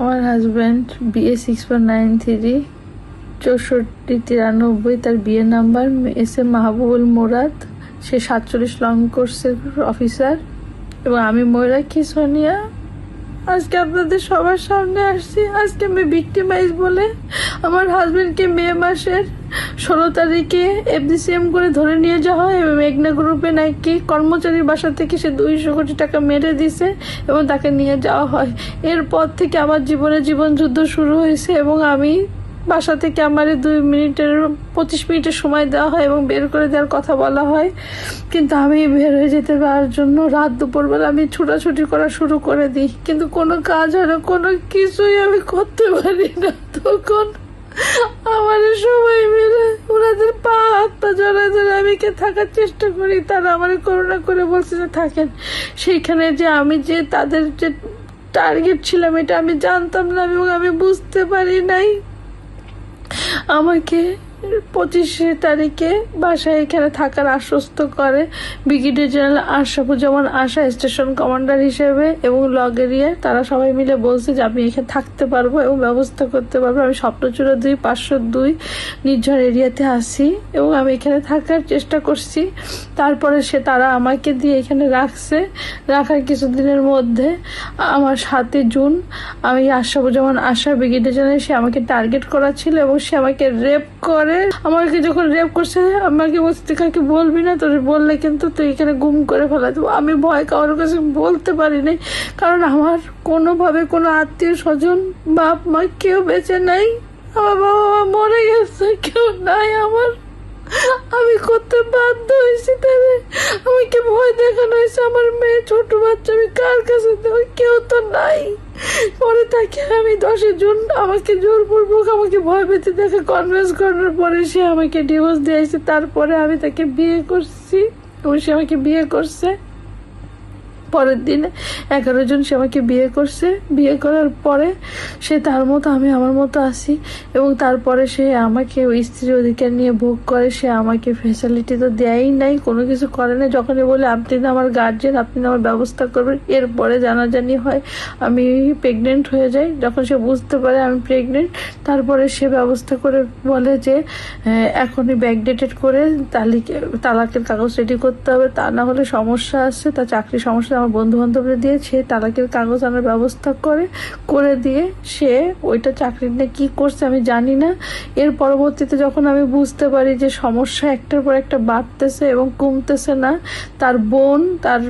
আমার husband BA6493 6493, তার বিয়ে নাম্বার SM মাহবুবুল মুরাদ। সে 47 লং কোর্সের অফিসার। এবং আমি ময়ূরাক্ষী সোনিয়া আজকে আপনাদের সবার সামনে আসছি। আজকে আমি ভিক্টিমাইজ বলে আমার হাজব্যান্ডকে মে মাসের 16 তারিখে FDCM করে ধরে নিয়ে যাওয়া হয় এবং মেঘনা গ্রুপে নাকি কর্মচারীর বাসা থেকে সে 200 কোটি টাকা মেরে দিছে এবং তাকে নিয়ে যাওয়া হয়। এরপর থেকে আমার জীবন যুদ্ধ শুরু হয়েছে এবং আমি বাসা থেকে আমার 25 মিনিটের সময় দেওয়া হয় এবং বের করে দেওয়ার কথা বলা হয়, কিন্তু আমি বের হয়ে যেতে পারার জন্য রাত দুপুরবেলা আমি ছুটাছুটি করা শুরু করে দিই, কিন্তু কোনো কাজ হয় না, কোনো কিছুই আমি করতে পারি না। তখন আমার সবাই মিলে ওনাদের পা হাত পা জড়ায় ধরে আমি থাকার চেষ্টা করি। তারা আমার করুণা করে বলছে যে থাকেন। সেইখানে যে আমি যে তাদের যে টার্গেট ছিলাম এটা আমি জানতাম না এবং আমি বুঝতে পারি নাই। আমাকে 25 তারিখে বাসায় এখানে থাকার আশ্বস্ত করে ব্রিগেডিয়ার জেনারেল আশরাফুজ্জামান আশা, স্টেশন কমান্ডার হিসেবে, এবং লগ এরিয়া। তারা সবাই মিলে বলছে যে আমি এখানে থাকতে পারবো এবং ব্যবস্থা করতে পারবো। আমি স্বপ্নচূড়া 2 502 নির্ঝর এরিয়াতে আসি এবং আমি এখানে থাকার চেষ্টা করছি। তারপরে তারা আমাকে দিয়ে এখানে রাখার কিছুদিনের মধ্যে আমার 7 জুন আমি আশরাফুজ্জামান আশা ব্রিগেডিয়ার জেনারেল, সে আমাকে টার্গেট করা ছিল এবং সে আমাকে রেপ করে। আমাকে যখন রেপ করছে আমাকে বলছে কাকে বলবি না, তোর বললে কিন্তু তুই এখানে গুম করে ফেলা দেবো। আমি ভয় কারোর কাছে বলতে পারিনি, কারণ আমার কোনোভাবে কোনো আত্মীয় স্বজন বাপ মা কেউ বেঁচে নাই। আমার বাবা মা মরে গেছে, কেউ নাই আমার। আমি করতে বাধ্য হয়েছি, তবে আমাকে ভয় দেখানো হয়েছে। আমার মেয়ে ছোট বাচ্চা, আমি কার কাছে দেবো, কেউ তো নাই। পরে তাকে আমি 10 জুন আমাকে জোরপূর্বক আমাকে ভয় পেতে দেখে কনভিন্স করানোর পরে সে আমাকে ডিভোর্স দিয়েছে। তারপরে আমি তাকে বিয়ে করছি এবং সে আমাকে বিয়ে করছে। পরের দিনে 11 জন সে আমাকে বিয়ে করছে। বিয়ে করার পরে সে তার মতো, আমি আমার মতো আসি এবং তারপরে সে আমাকে ওই স্ত্রীর অধিকার নিয়ে ভোগ করে। সে আমাকে ফ্যাসিলিটি তো দেয়ই নাই, কোনো কিছু করে না। যখনই বলে আপনি না আমার গার্জেন, আপনি না আমার ব্যবস্থা করবেন, এরপরে জানাজানি হয়, আমি প্রেগনেন্ট হয়ে যাই। যখন সে বুঝতে পারে আমি প্রেগনেন্ট, তারপরে সে ব্যবস্থা করে বলে যে এখনই ব্যাকডেটেড করে তালাকের কাগজ রেডি করতে হবে, তা না হলে সমস্যা আছে। তার চাকরির সমস্যা আমার বন্ধু বান্ধবরা দিয়ে সে তালাকের কাগজ আনার ব্যবস্থা করে দিয়ে সে ওইটা চাকরি নিয়ে কি করছে আমি জানি না। এর পরবর্তীতে যখন আমি বুঝতে পারি যে সমস্যা একটার পর একটা বাড়তেছে এবং কমতেছে না, তার বোন, তার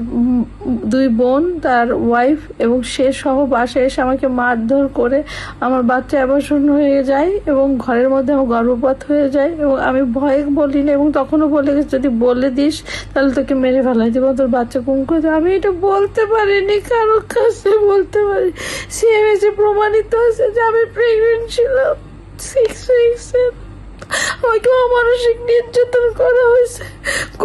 2 বোন, তার ওয়াইফ এবং সে সহ বাসায় এসে আমাকে মারধর করে আমার বাচ্চা অ্যাবর্শন হয়ে যায় এবং ঘরের মধ্যে আমার গর্ভপাত হয়ে যায়। এবং আমি ভয়ে বলি না এবং তখনও বলে গেছে যদি বলে দিস তাহলে তোকে মেরে ফেলাই দেবো, তোর বাচ্চা গুম করে দেবো। আমি এটা বলতে পারিনি, কারোর কাছে বলতে পারি। সিএমএসে প্রমাণিত আছে যে আমি প্রেগনেন্ট ছিলাম 6 উইকসের। আমাকে অমানসিক নির্যাতন করা হয়েছে।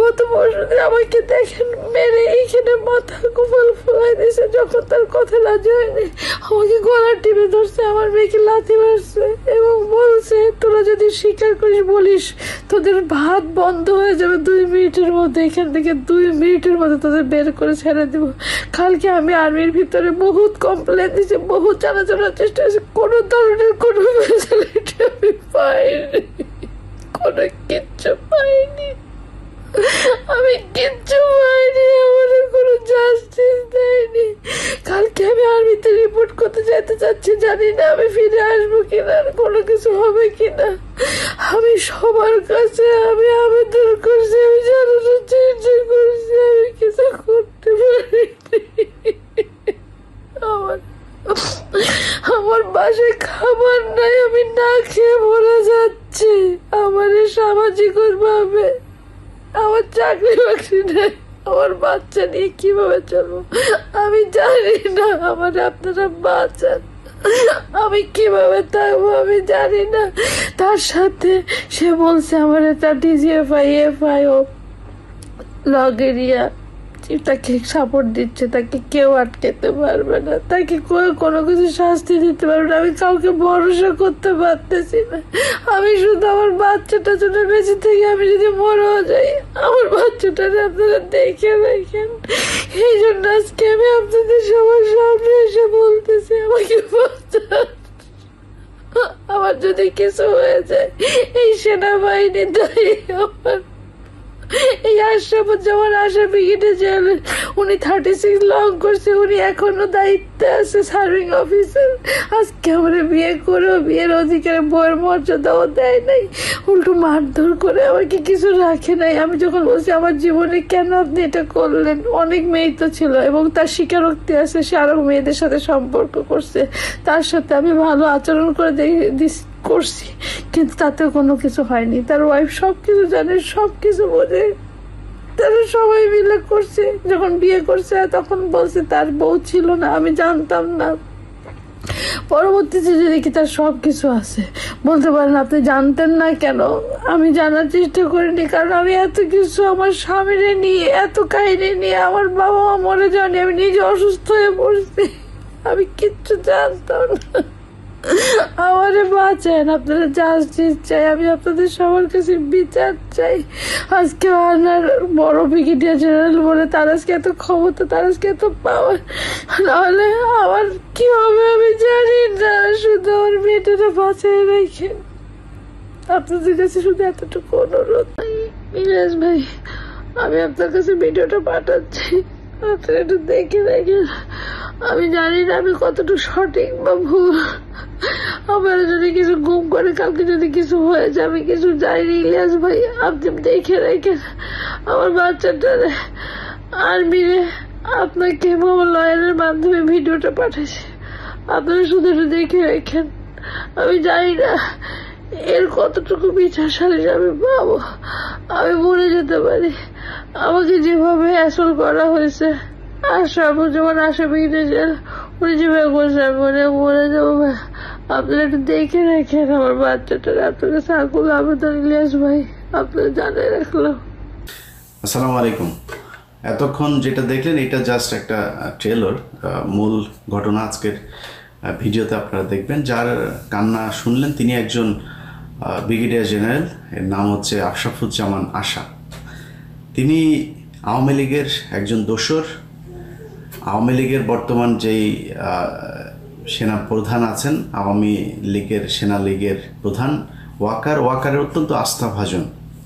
গত বছর আমাকে দেখেন মেরে এইখানে মাথা কুফল ফুলাই দিয়েছে। যখন তার কথা রাজি হয়নি আমাকে গলা টিপে ধরছে, আমার মেয়েকে লাথি মারছে এবং বলছে তোরা যদি স্বীকার করিস বলিস তোদের ভাত বন্ধ হয়ে যাবে 2 মিনিটের মধ্যে, এখান থেকে 2 মিনিটের মধ্যে তোদের বের করে ছেড়ে দেবো। কালকে আমি আর্মির ভিতরে বহুত কমপ্লেন দিয়েছি, বহুত জানার চেষ্টা করেছি, কোনো ধরনের কোনো ফ্যাসিলিটি আমি পাইনি, কোনো কিচ্ছু পাইনি, আমি কিচ্ছু পাইনি, আমার কোনো জাস্টিস দেয়নি। কালকে আমি আর্মিতে রিপোর্ট করতে যেতে চাচ্ছি, জানি না আমি ফিরে আসবো কিনা, কোনো কিছু হবে কিনা। আমি সবার কাছে আমি আবেদন করছি, আমি জানানোর চেষ্টা করছি, আমি কিছু করতে পারিনি। আমার বাসায় খাবার নাই, আমি না খেয়ে মরে যাচ্ছি। আমার সামাজিক ভাবে আমার চাকরি বাকরি নেই, আমার বাচ্চা নিয়ে কিভাবে চলবো আমি জানি না। আমার আপনারা বাঁচান, আমি কিভাবে থাকবো আমি জানি না। তার সাথে সে বলছে আমার এটা DGFI FIO লগ এরিয়া তাকে সাপোর্ট দিচ্ছে, তাকে কেউ আটকাতে পারবে না, তাকে কোনো কিছু শাস্তি দিতে পারবে না। আমি কাউকে ভরসা করতে পারতেছি না। আমি শুধু আমার বাচ্চাটা জন্য বেঁচে থেকে আমি যদি মরেও যাই, আমার বাচ্চাটা আপনারা দেখে রাখেন। এই জন্য আজকে আমি আপনাদের সবার সামনে এসে বলতেছি, আমাকে বাঁচান। আমার যদি কিছু হয়ে যায়, এই সেনাবাহিনী দায়ী। আমার এই আশরাফুজ্জামান আশা ব্রিগেডে জেল, উনি 36 লং করছে, উনি এখনো দায়িত্বে আছে, সার্ভিং অফিসার। আজকে আমরা বিয়ে করেও বিয়ের অধিকারে বইয়ের মর্যাদাও দেয় নাই, উল্টো মারধর করে আমাকে কিছু রাখে নাই। আমি যখন বলছি আমার জীবনে কেন আপনি এটা করলেন, অনেক মেয়ে তো ছিল এবং তার স্বীকারোক্তি আছে, সে আরো মেয়েদের সাথে সম্পর্ক করছে, তার সাথে আমি ভালো আচরণ করে করছি, কিন্তু তাতেও কোনো কিছু হয়নি। তার ওয়াইফ সবকিছু জানে, সবকিছু বোঝে, তারা সবাই মিলে করছে। যখন বিয়ে করছে তখন বলছে তার বউ ছিল না, আমি জানতাম না। পরবর্তীতে যে দেখি তার সবকিছু আছে। বলতে পারেন আপনি জানতেন না কেন? আমি জানার চেষ্টা করিনি, কারণ আমি এত কিছু আমার স্বামীরে নিয়ে, এত কাহিনী নিয়ে, আমার বাবা মা মরে যায়নি, আমি নিজে অসুস্থ হয়ে পড়ছি, আমি কিচ্ছু জানতাম না। আমারে বাঁচান, আপনারা জাস্টিস চাই, আমি আপনাদের সবার কাছে বিচার চাই। আজকে আনার বড় ব্রিগেডিয়ার জেনারেল বলে তার আজকে এত ক্ষমতা, তার আজকে এত পাওয়ার, নাহলে আমার কি হবে আমি জানি না। শুধু আমার মেয়েটাকে বাঁচাই রাখেন, আপনাদের কাছে শুধু এতটুকু অনুরোধ। ইলিয়াস ভাই, আমি আপনার কাছে ভিডিওটা পাঠাচ্ছি, আপনারা একটু দেখে দেখেন। আমি জানি না আমি কতটুকু সঠিক বা ভুল, আমার যদি কিছু গুম করে, কালকে যদি কিছু হয়ে যায়, আমি কিছু জানি। ইলিয়াস ভাই, আপনি দেখে রেখেন আমার বাচ্চাটা। আর্মিরে আপনাকে আমার লয়ারের মাধ্যমে ভিডিওটা পাঠাইছি, আপনারা শুধু একটু দেখে রেখেন। আমি জানি না এর কতটুকু বিচার সালিশ আমি পাবো, আমি মরে যেতে পারি। আমাকে যেভাবে অ্যাসল করা হয়েছে, যেমন আশা বিঘিতে জেল, উনি যেভাবে করছে আমি মরে যাবো। আপনারা একটু দেখে রাখেন আমার বাচ্চাটার। আপনার কাছে আকুল আবেদন ইলিয়াস ভাই, আপনারা জানিয়ে রাখলাম। আসসালামু আলাইকুম। এতক্ষণ যেটা দেখলেন এটা জাস্ট একটা ট্রেলার, মূল ঘটনা আজকের ভিডিওতে আপনারা দেখবেন। যার কান্না শুনলেন তিনি একজন ব্রিগেডিয়ার জেনারেল, এর নাম হচ্ছে আশরাফুজ্জামান আশা। তিনি আওয়ামী লীগের একজন দোসর। আওয়ামী লীগের বর্তমান যেই সেনা প্রধান আছেন, আওয়ামী লীগের সেনা লীগের প্রধান ওয়াকারের অত্যন্ত আস্থাভাজন,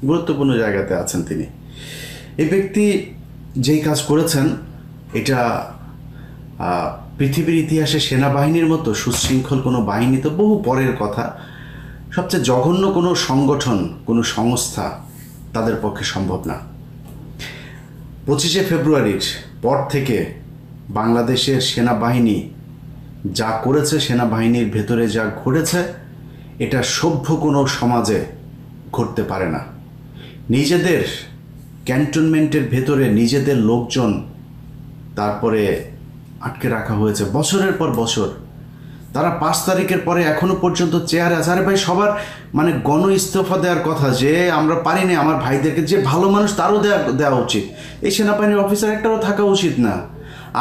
গুরুত্বপূর্ণ জায়গাতে আছেন তিনি। এই ব্যক্তি যেই কাজ করেছেন এটা পৃথিবীর ইতিহাসে সেনাবাহিনীর মতো সুশৃঙ্খল কোনো বাহিনী তো বহু পরের কথা। সবচেয়ে জঘন্য কোনো সংগঠন, কোনো সংস্থা তাদের পক্ষে সম্ভব না। 25শে ফেব্রুয়ারির পর থেকে বাংলাদেশের সেনাবাহিনী যা করেছে, সেনাবাহিনীর ভেতরে যা ঘটেছে, এটা সভ্য কোনো সমাজে ঘটতে পারে না। নিজেদের ক্যান্টনমেন্টের ভেতরে নিজেদের লোকজন তারপরে আটকে রাখা হয়েছে বছরের পর বছর। তারা 5 তারিখের পরে এখনো পর্যন্ত চেয়ারে আছে। আরে ভাই, সবার মানে গণ ইস্তফা দেওয়ার কথা, যে আমরা পারিনি, আমার ভাইদেরকে, যে ভালো মানুষ তারও দেওয়া উচিত। এই সেনাবাহিনীর অফিসার একটাও থাকা উচিত না।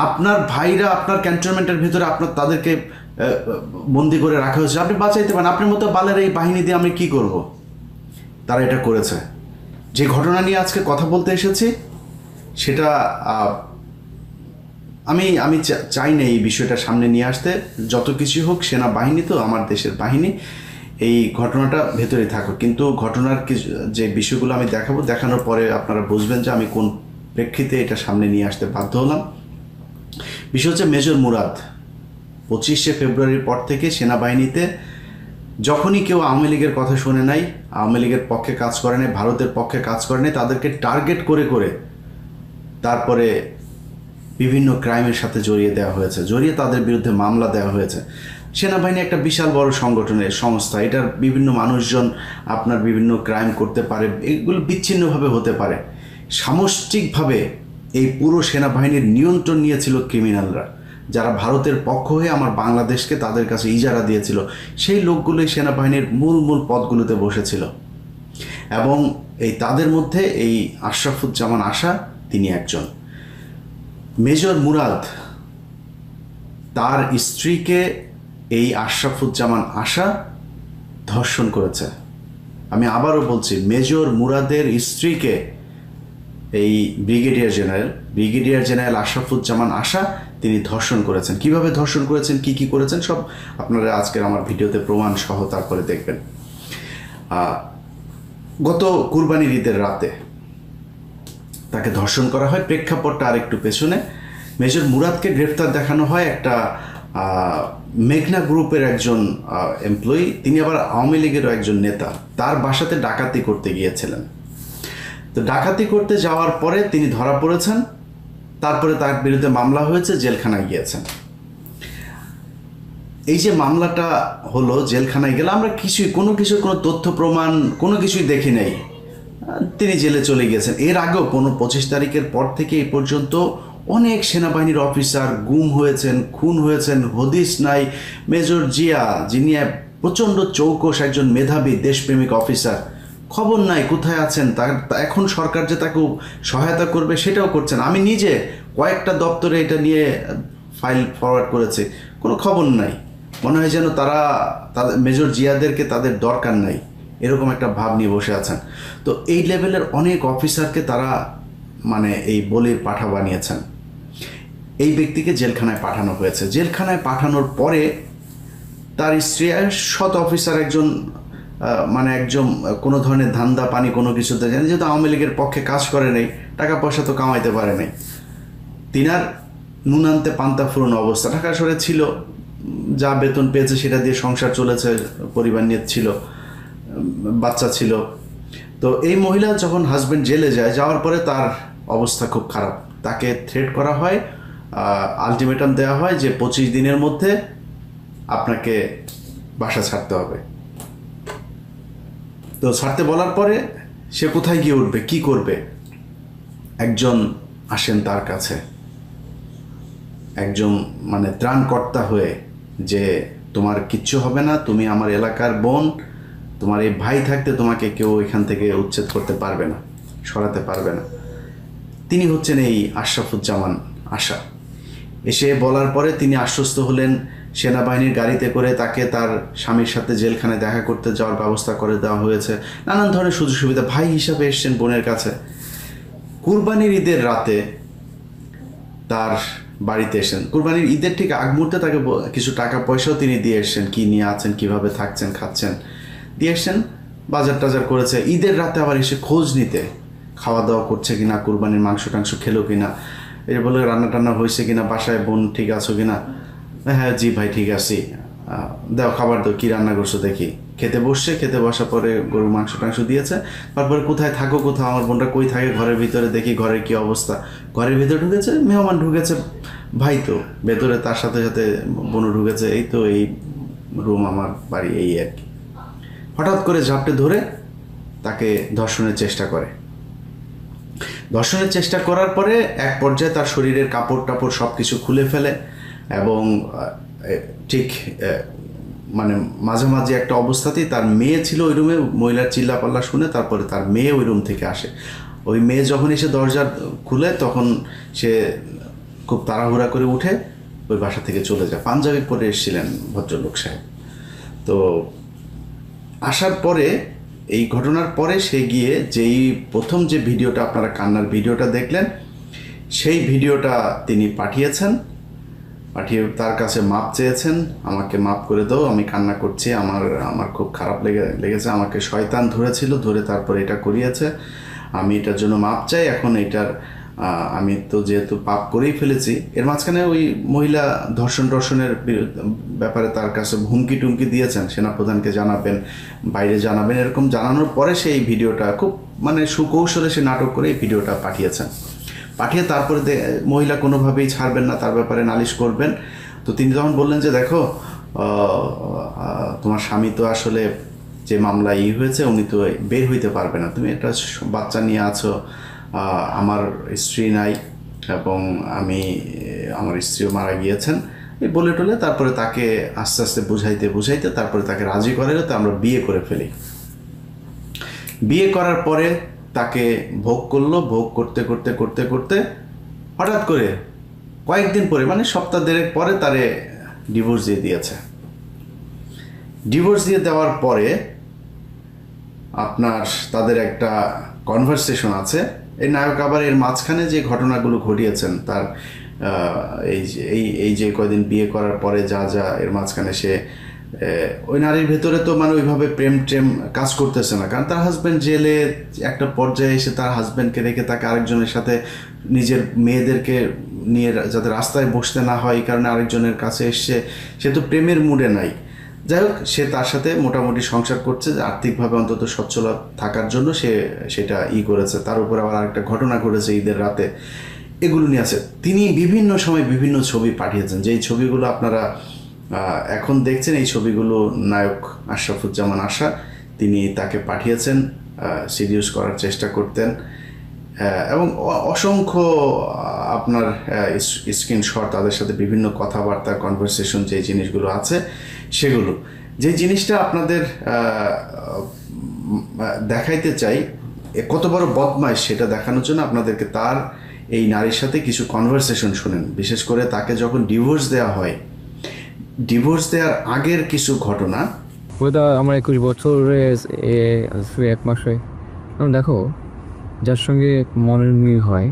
আপনার ভাইরা আপনার ক্যান্টনমেন্টের ভিতরে তাদেরকে বন্দি করে রাখা হয়েছে, আপনি বাঁচাইতে পারেন। আপনার মতো বালের এই বাহিনী দিয়ে আমি কি করব? তারা এটা করেছে। যে ঘটনা নিয়ে আজকে কথা বলতে এসেছি সেটা আমি চাই না এই বিষয়টা সামনে নিয়ে আসতে। যত কিছু হোক, সেনাবাহিনী তো আমার দেশের বাহিনী, এই ঘটনাটা ভেতরে থাকুক। কিন্তু ঘটনার যে বিষয়গুলো আমি দেখানোর পরে আপনারা বুঝবেন যে আমি কোন প্রেক্ষিতে এটা সামনে নিয়ে আসতে বাধ্য হলাম। বিষয় হচ্ছে মেজর মুরাদ 25শে ফেব্রুয়ারির পর থেকে সেনাবাহিনীতে যখনই কেউ আওয়ামী লীগের কথা শুনে নাই, আওয়ামী লীগের পক্ষে কাজ করে নাই, ভারতের পক্ষে কাজ করে নাই, তাদেরকে টার্গেট করে করে তারপরে বিভিন্ন ক্রাইমের সাথে জড়িয়ে দেওয়া হয়েছে, জড়িয়ে তাদের বিরুদ্ধে মামলা দেওয়া হয়েছে। সেনাবাহিনী একটা বিশাল বড় সংগঠনের সংস্থা, এটার বিভিন্ন মানুষজন আপনার বিভিন্ন ক্রাইম করতে পারে, এগুলো বিচ্ছিন্নভাবে হতে পারে। সামষ্টিকভাবে এই পুরো সেনাবাহিনীর নিয়ন্ত্রণ নিয়েছিল ক্রিমিনালরা, যারা ভারতের পক্ষ হয়ে আমার বাংলাদেশকে তাদের কাছে ইজারা দিয়েছিল। সেই লোকগুলোই সেনাবাহিনীর মূল পদগুলোতে বসেছিল এবং তাদের মধ্যে এই আশরাফুজ্জামান আশা তিনি একজন। মেজর মুরাদ তার স্ত্রীকে এই আশরাফুজ্জামান আশা ধর্ষণ করেছে। আমি আবারও বলছি, মেজর মুরাদের স্ত্রীকে এই ব্রিগেডিয়ার জেনারেল আশরাফুজ্জামান আশা তিনি ধর্ষণ করেছেন। কিভাবে ধর্ষণ করেছেন, কি করেছেন, সব আপনারা আজকের আমার ভিডিওতে প্রমাণ সহ তারপরে দেখবেন। গত কুরবানির ঈদের রাতে তাকে ধর্ষণ করা হয়। প্রেক্ষাপটটা আরেকটু পেছনে। মেজর মুরাদকে গ্রেফতার দেখানো হয় একটা মেঘনা গ্রুপের একজন এমপ্লয়ি, তিনি আবার আওয়ামী লীগেরও একজন নেতা। তার বাসাতে ডাকাতি করতে গিয়েছিলেন। তো ডাকাতি করতে যাওয়ার পরে তিনি ধরা পড়েছেন, তারপরে তার বিরুদ্ধে মামলা হয়েছে, জেলখানায় গিয়েছেন। এই যে মামলাটা হলো, জেলখানায় গেলে আমরা কোনো তথ্য প্রমাণ কোনো কিছুই দেখি নাই, তিনি জেলে চলে গিয়েছেন। এর আগেও 25 তারিখের পর থেকে এই পর্যন্ত অনেক সেনাবাহিনীর অফিসার গুম হয়েছেন, খুন হয়েছেন, হদিস নাই। মেজর জিয়া, যিনি প্রচণ্ড চৌকস একজন মেধাবী দেশপ্রেমিক অফিসার, খবর নাই কোথায় আছেন। এখন সরকার যে তাকে সহায়তা করবে সেটাও করছেন। আমি নিজে কয়েকটা দপ্তরে এটা নিয়ে ফাইল ফরওয়ার্ড করেছি, কোনো খবর নাই। মনে হয় যেন তাদের মেজর জিয়াদেরকে তাদের দরকার নাই, এরকম একটা ভাব নিয়ে বসে আছেন। তো এই লেভেলের অনেক অফিসারকে তারা এই বলির পাঠা বানিয়েছেন। এই ব্যক্তিকে জেলখানায় পাঠানো হয়েছে। জেলখানায় পাঠানোর পরে তার স্ত্রী সৎ অফিসার একজন কোনো ধরনের ধান্দা পানি কোনো কিছুতে জানেন, যেহেতু আওয়ামী লীগের পক্ষে কাজ করে নেই, টাকা পয়সা তো কামাইতে পারে নাই। তিনার নুন আনতে পান্তা ফুরোনো অবস্থা। ঢাকা শহরে ছিল, যা বেতন পেয়েছে সেটা দিয়ে সংসার চলেছে, পরিবার নিয়ে ছিল, বাচ্চা ছিল। তো এই মহিলা যখন হাজব্যান্ড জেলে যাওয়ার পরে তার অবস্থা খুব খারাপ। তাকে থ্রেট করা হয়, আলটিমেটাম দেওয়া হয় যে 25 দিনের মধ্যে আপনাকে বাসা ছাড়তে হবে। তো ছাড়তে বলার পরে সে কোথায় গিয়ে উঠবে, কি করবে? একজন আসেন তার কাছে, একজন ত্রাণকর্তা হয়ে, যে তোমার কিচ্ছু হবে না, তুমি আমার এলাকার বোন, তোমার এই ভাই থাকতে তোমাকে কেউ এখান থেকে উচ্ছেদ করতে পারবে না, সরাতে পারবে না। তিনি হচ্ছেন এই আশরাফুজ্জামান আশা। এসে বলার পরে তিনি আশ্বস্ত হলেন, সেনাবাহিনীর গাড়িতে করে তাকে তার স্বামীর সাথে জেলখানায় দেখা করতে যাওয়ার ব্যবস্থা করে দেওয়া হয়েছে। নানান ধরনের সুযোগ সুবিধা, ভাই হিসাবে এসছেন বোনের কাছে। কুরবানির ঈদের রাতে তার বাড়িতে এসেছেন। কুরবানির ঈদের ঠিক আগ মুহূর্তে তাকে কিছু টাকা পয়সাও তিনি দিয়ে এসছেন, কী নিয়ে আছেন, কীভাবে থাকছেন খাচ্ছেন দিয়ে এসছেন। বাজার টাজার করেছে। ঈদের রাতে আবার এসে খোঁজ নিতে, খাওয়া দাওয়া করছে কিনা, কুরবানির মাংস টাংস খেলো কিনা, এর বলে রান্না টান্না হয়েছে কিনা, বাসায় বোন ঠিক আছো কিনা, হ্যাঁ জি ভাই ঠিক আছি, দাও খাবার দাও, কী রান্না করছো দেখি। খেতে বসছে, খেতে বসার পরে গরুর মাংস টাংস দিয়েছে। তারপরে কোথায় থাকো, কোথাও আমার বোনটা কই থাকে, ঘরের ভিতরে দেখি ঘরের কি অবস্থা। ঘরের ভিতরে ঢুকেছে, মেহমান ঢুকেছে, ভাই তো ভেতরে, তার সাথে সাথে বোনও ঢুকেছে, এই তো এই রুম আমার বাড়ি, এই আর কি। হঠাৎ করে ঝাপটে ধরে তাকে ধর্ষণের চেষ্টা করে। ধর্ষণের চেষ্টা করার পরে এক পর্যায়ে তার শরীরের কাপড় টাপড় সব কিছু খুলে ফেলে এবং ঠিক মাঝামাঝি একটা অবস্থাতেই তার মেয়ে ছিল ওই রুমে। মহিলার চিল্লাপাল্লা শুনে তারপরে তার মেয়ে ওই রুম থেকে আসে। ওই মেয়ে যখন এসে দরজা খুলে তখন সে খুব তাড়াহুড়া করে উঠে ওই বাসা থেকে চলে যায়। পাঞ্জাবি পরে এসেছিলেন ভদ্রলোক সাহেব। তো আসার পরে, এই ঘটনার পরে সে গিয়ে প্রথম যে ভিডিওটা আপনারা কান্নার ভিডিওটা দেখলেন, সেই ভিডিওটা তিনি পাঠিয়ে তার কাছে মাপ চেয়েছেন, আমাকে মাপ করে দাও, আমি কান্না করছি, আমার খুব খারাপ লেগেছে, আমাকে শয়তান ধরেছিল, ধরে তারপরে এটা করিয়েছে, আমি এটার জন্য মাপ চাই। এখন আমি তো যেহেতু পাপ করেই ফেলেছি। এর মাঝখানে ওই মহিলা ধর্ষণের ব্যাপারে তার কাছে হুমকি টুমকি দিয়েছেন, সেনাপ্রধানকে জানাবেন, বাইরে জানাবেন, এরকম জানানোর পরে সেই ভিডিওটা খুব সুকৌশলে সে নাটক করে এই ভিডিওটা পাঠিয়ে তারপরে মহিলা কোনোভাবেই ছাড়বেন না, তার ব্যাপারে নালিশ করবেন। তো তিনি তখন বললেন যে দেখো, তোমার স্বামী তো আসলে যে মামলা হয়েছে, উনি তো বের হইতে পারবে না, তুমি একটা বাচ্চা নিয়ে আছো, আমার স্ত্রী নাই এবং আমার স্ত্রীও মারা গিয়েছেন, এই বলে টলে তারপরে তাকে আস্তে আস্তে বুঝাইতে তারপরে তাকে রাজি করালে তো আমরা বিয়ে করে ফেলি। বিয়ে করার পরে তাকে ভোগ করলো। ভোগ করতে হঠাৎ করে কয়েকদিন পরে মানে সপ্তাহ দেড়েক পরে তারে ডিভোর্স দিয়ে দিয়েছে। ডিভোর্স দিয়ে দেওয়ার পরে আপনার তাদের একটা কনভারসেশন আছে। এই নায়ক আবার এর মাঝখানে যে ঘটনাগুলো ঘটিয়েছেন তার এই যে কয়দিন বিয়ে করার পরে যা যা এর মাঝখানে সে ওই নারীর ভেতরে তো মানে ওইভাবে প্রেম টেম কাজ করতেছে না, কারণ তার হাজব্যান্ড জেলে, একটা পর্যায়ে এসে তার হাজব্যান্ডকে রেখে তাকে আরেকজনের সাথে নিজের মেয়েদেরকে নিয়ে যাতে রাস্তায় বসতে না হয় এই কারণে আরেকজনের কাছে এসছে, সে তো প্রেমের মুডে নাই। যাই হোক, সে তার সাথে মোটামুটি সংসার করছে, আর্থিকভাবে অন্তত সচ্ছল থাকার জন্য সে সেটা করেছে। তার উপর আবার আরেকটা ঘটনা ঘটেছে ঈদের রাতে, এগুলো নিয়ে আছে। তিনি বিভিন্ন সময় বিভিন্ন ছবি পাঠিয়েছেন, যেই ছবিগুলো আপনারা এখন দেখছেন। এই ছবিগুলো নায়ক আশরাফুজ্জামান আশা তিনি তাকে পাঠিয়েছেন, সিডিউস করার চেষ্টা করতেন এবং অসংখ্য আপনার স্ক্রিনশট, তাদের সাথে বিভিন্ন কথাবার্তা, কনভারসেশন, যে জিনিসগুলো আছে সেগুলো। যে জিনিসটা আপনাদের দেখাইতে চাই কত বড় বদমাইশ সেটা দেখানোর জন্য আপনাদেরকে তার এই নারীর সাথে কিছু কনভারসেশন শুনেন। বিশেষ করে তাকে যখন ডিভোর্স দেওয়া হয়, ডিভোর্স দেওয়ার আগের কিছু ঘটনা। ওটা আমার 21 বছরে 1 মাসে দেখো, যার সঙ্গে মনের মিল হয়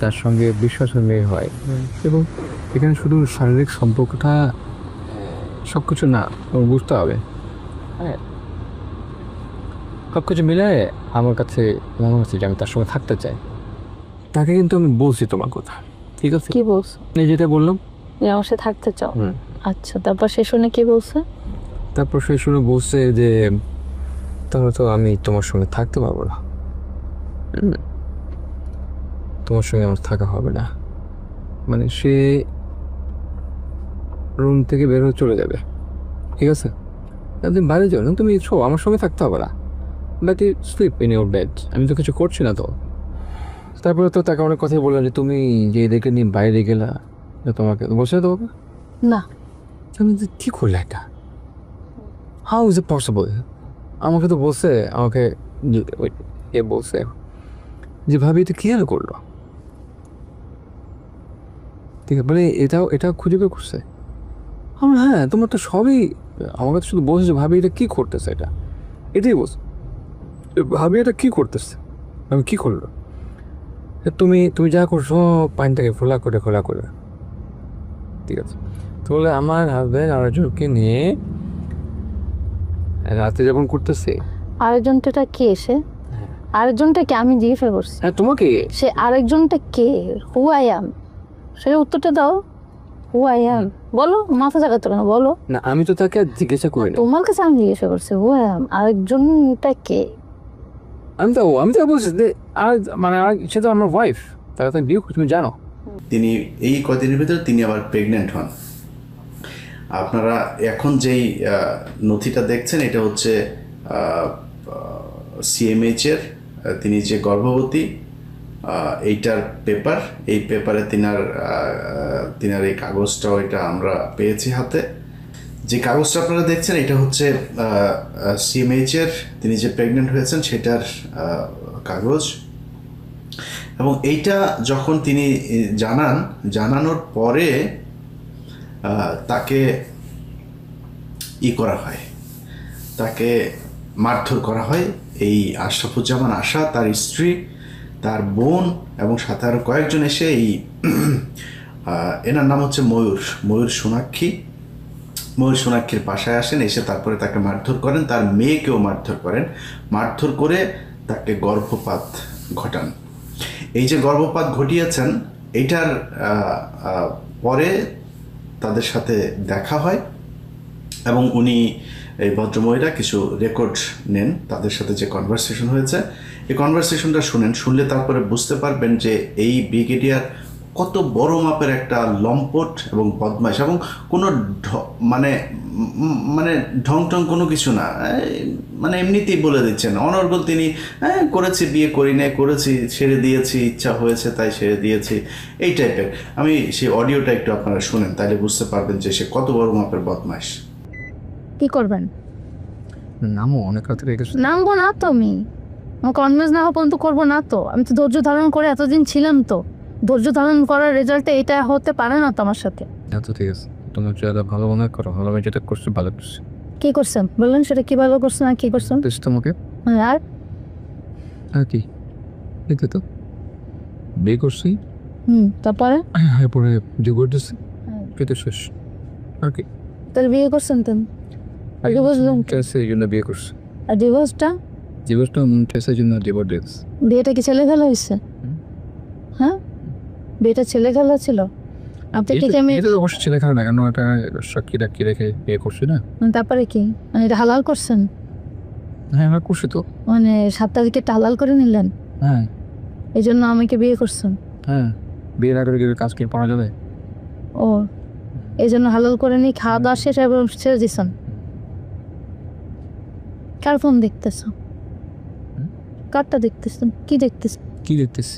তার সঙ্গে বিশ্বাসের মিল হয়, এবং এখানে শুধু শারীরিক সম্পর্কটা সব কিছু না, বুঝতে হবে। হ্যাঁ, সব কিছু মিলে আমার কাছে মনে হচ্ছে যে আমি তার সঙ্গে থাকতে চাই। তাকে কিন্তু আমি বলছি তোমার কথা, ঠিক আছে? কি বলছো? এই যেটা বললাম যে আমার সাথে থাকতে চাও। আচ্ছা, তারপর সে শুনে কি বলছে? তারপর সে শুনে বলছে যে তাহলে তো আমি তোমার সঙ্গে থাকতে পারবো না, তোমার সঙ্গে আমার থাকা হবে না। মানে সে রুম থেকে বের হয়ে চলে যাবে, ঠিক আছে? তুমি বাইরে যাও না, তুমি শো, আমার সঙ্গে থাকতে হবে না, but you sleep in your bed. আমি তো কিছু করছি না তো। তারপরে তো তাকে অনেক কথাই বললাম যে তুমি যে এদেরকে নিয়ে বাইরে গেলা, তোমাকে বসে তোমাকে না, তুমি কি করলে এটা? How is it possible? আমাকে তো বলছে, আমাকে এ বলছে যে ভাবি এটা কীভাবে করলো, ঠিক আছে? মানে এটাও খুঁজে বের করছে। আমার হ্যাঁ, তোমার তো সবই, আমাকে তো শুধু বলছে যে ভাবি এটা কী করতেছে, এটাই বলছে, ভাবি এটা কী করতেছে, আমি কী করলো? তুমি যা করছো পানিটাকে খোলা করে, ঠিক আছে? তাহলে আমার হাজব্যান্ড আরেকজনকে নিয়ে রাতে যখন করতেছে। আরেকজনটা কে? সে আরেকজনটা কে? আমি জিজ্ঞাসা করছি। হ্যাঁ, তোমাকে। সে আরেকজনটা কে? Who I am? সে উত্তরটা দাও। হু আই অ্যাম বলো, মাথা জাগাতো কেন বলো? না, আমি তো তাকে জিজ্ঞাসা করি না, তোমার কাছে আমি জিজ্ঞাসা করছি হু আই অ্যাম, আরেকজনটা কে? আমি তো বলছি যে মানে সে তো আমার ওয়াইফ, তারা তো বিয়ে, তুমি জানো। তিনি এই কদিনের ভিতরে তিনি আবার প্রেগনেন্ট হন। আপনারা এখন যেই নথিটা দেখছেন এটা হচ্ছে সিএমএইচের, তিনি যে গর্ভবতী এইটার পেপার। এই পেপারে তিনার এই কাগজটাও এটা আমরা পেয়েছি হাতে। যে কাগজটা আপনারা দেখছেন এটা হচ্ছে সিএমএইচের তিনি যে প্রেগনেন্ট হয়েছেন সেটার কাগজ। এবং এইটা যখন তিনি জানানোর পরে তাকে করা হয়, তাকে মারধর করা হয়। এই আশরাফুজ্জামান আশা, তার স্ত্রী, তার বোন এবং সাথে আরও কয়েকজন এসে এনার নাম হচ্ছে ময়ূর সোনাক্ষীর বাসায় আসেন। এসে তারপরে তাকে মারধর করেন, তার মেয়েকেও মারধর করে তাকে গর্ভপাত ঘটান। এই যে গর্ভপাত ঘটিয়েছেন এইটার পরে তাদের সাথে দেখা হয় এবং উনি এই ভদ্রমহিলা কিছু রেকর্ড নেন, তাদের সাথে যে কনভারসেশন হয়েছে এই কনভারসেশনটা শুনলে তারপরে বুঝতে পারবেন যে এই ব্রিগেডিয়ার কত বড় মাপের একটা লম্পট এবং বদমাইশ, এবং কোনো মানে ঢং কোনো কিছু না, মানে এমনিতেই বলে দিচ্ছেন অনর্গল তিনি, করেছি, বিয়ে করি না, করেছি, ছেড়ে দিয়েছি, ইচ্ছা হয়েছে তাই ছেড়ে দিয়েছি, এই টাইপের। আমি সেই অডিওটা একটু আপনারা শুনেন, তাহলে বুঝতে পারবেন যে সে কত বড় মাপের বদমাইশ। কি করবেন? নামও অনেক রাতে রেখেছি। নামবো না তো, আমি কনভিন্স না হওয়া পর্যন্ত করবো না তো। আমি তো ধৈর্য ধারণ করে এতদিন ছিলাম তো, ধৈর্য ধারণ করার রেজাল্টে এটা হতে পারে না তোমার সাথে। আচ্ছা ঠিক আছে, তোমার যেটা ভালো মনে করো, ভালো আমি যেটা করছি ভালো করছি। কি করছেন বললেন, সেটা কি ভালো করছেন আর কি করছেন? তোমাকে আর আর কি দেখতে তো বিয়ে করছি, তারপরে এরপরে যে করতেছি পেতে শেষ আর কি। তাহলে বিয়ে করছেন তো? বুঝলাম। এই জন্য বিয়ে করছি। আর ডিভোর্সটা? ডিভোর্সটা টেসের জন্য ডিভোর্স দিয়েছি। বিয়েটা কি ছেলে খেলা হয়েছে? হ্যাঁ, বিয়েটা ছেলে খেলা ছিল? আপনি কি আমি এটা তো অবশ্যই ছেলে খেলা না, কেন একটা সাক্ষী ডাকি রেখে বিয়ে করছি না। তারপরে কি মানে এটা হালাল করছেন? হ্যাঁ আমরা করছি তো। মানে 7 তারিখে হালাল করে নিলেন, হ্যাঁ এই জন্য আমাকে বিয়ে করছেন? হ্যাঁ, বিয়ের আগে কাজ কি করা যাবে? ও, এই জন্য হালাল করে নিয়ে খাওয়া দাওয়া শেষ এবং ছেড়ে দিচ্ছেন। কার ফোন দেখতেছ? কারটা দেখতেছেন? কি দেখতেছেন? কি দেখতেছি?